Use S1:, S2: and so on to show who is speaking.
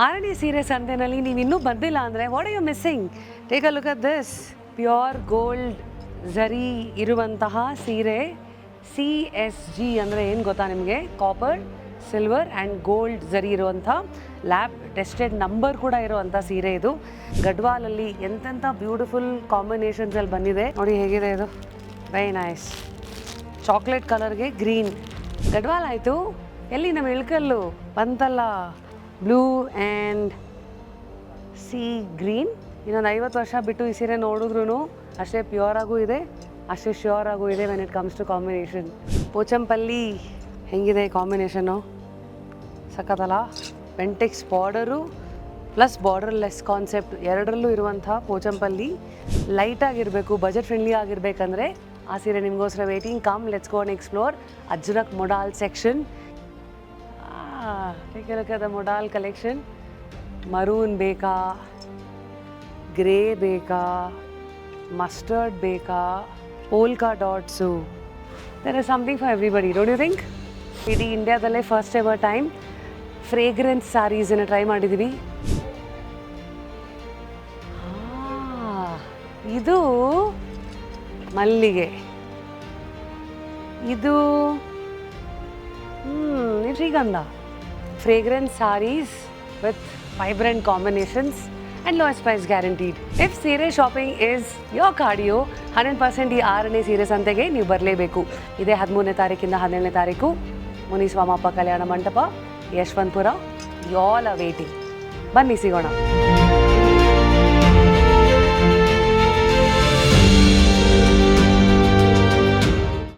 S1: ಆರನೇ ಸೀರೆ ಸಂತೆನಲ್ಲಿ ನೀವು ಇನ್ನೂ ಬಂದಿಲ್ಲ ಅಂದರೆ what are you missing? Take a look at this pure gold zari ಇರುವಂತಹ ಸೀರೆ. CSG ಅಂದರೆ ಏನು ಗೊತ್ತಾ ನಿಮಗೆ? Copper, silver and gold zari ಇರುವಂಥ ಲ್ಯಾಬ್ ಟೆಸ್ಟೆಡ್ ನಂಬರ್ ಕೂಡ ಇರುವಂಥ ಸೀರೆ ಇದು. ಗಡ್ವಾಲಲ್ಲಿ ಎಂತೆಂಥ ಬ್ಯೂಟಿಫುಲ್ ಕಾಂಬಿನೇಷನ್ಸಲ್ಲಿ ಬಂದಿದೆ ನೋಡಿ, ಹೇಗಿದೆ ಇದು? Very nice. ಚಾಕ್ಲೇಟ್ ಕಲರ್ಗೆ ಗ್ರೀನ್ ಗಡ್ವಾಲ್ ಆಯಿತು. ಎಲ್ಲಿ ನಮ್ಮ ಇಳ್ಕಲ್ಲು ಬಂತಲ್ಲ, ಬ್ಲೂ ಆ್ಯಂಡ್ ಸಿ ಗ್ರೀನ್. ಇನ್ನೊಂದು 50 ವರ್ಷ ಬಿಟ್ಟು ಈ ಸೀರೆ ನೋಡಿದ್ರೂ ಅಷ್ಟೇ ಪ್ಯೂರ್ ಆಗೂ ಇದೆ, ಅಷ್ಟೇ ಶ್ಯೂರ್ ಆಗೂ ಇದೆ when it comes to combination. Pochampalli ಹೆಂಗಿದೆ ಕಾಂಬಿನೇಷನ್ನು? ಸಖತ್ತಲ್ಲ. ಪೆಂಟೆಕ್ಸ್ ಬಾರ್ಡರು ಪ್ಲಸ್ ಬಾರ್ಡರ್ಲೆಸ್ ಕಾನ್ಸೆಪ್ಟ್ ಎರಡರಲ್ಲೂ ಇರುವಂಥ ಪೋಚಂಪಲ್ಲಿ ಲೈಟಾಗಿರಬೇಕು, ಬಜೆಟ್ ಫ್ರೆಂಡ್ಲಿ ಆಗಿರಬೇಕಂದ್ರೆ ಆ ಸೀರೆ ನಿಮಗೋಸ್ಕರ waiting. Come let's go and explore Ajrakh modal section. Take a look at the modal collection. Maroon ಬೇಕಾ, ಗ್ರೇ ಬೇಕಾ, ಮಸ್ಟರ್ಡ್ ಬೇಕಾ, polka dots, there is something for everybody. Don't you think? ಇಡೀ ಇಂಡಿಯಾದಲ್ಲೇ ಫಸ್ಟ್ ಎವರ್ ಟೈಮ್ ಫ್ರೇಗ್ರೆನ್ಸ್ ಸ್ಯಾರೀಸನ್ನು try ಮಾಡಿದ್ದೀವಿ. ಇದು ಮಲ್ಲಿಗೆ, ಇದು ಶ್ರೀಗಂಧ. Fragrance saris with vibrant combinations and lowest price guaranteed. If ಸೀರೆ ಶಾಪಿಂಗ್ ಈಸ್ ಯೋರ್ ಕಾರ್ಡಿಯೋ, 100% ಈ 6ನೇ ಸೀರೆ ಸಂತೆಗೆ ನೀವು ಬರಲೇಬೇಕು. ಇದೇ 13ನೇ ತಾರೀಕಿಂದ 17ನೇ ತಾರೀಕು Muniswamappa Kalyana Mantapa, Yeshwanthpur. You all are waiting. ಬನ್ನಿ ಸಿಗೋಣ.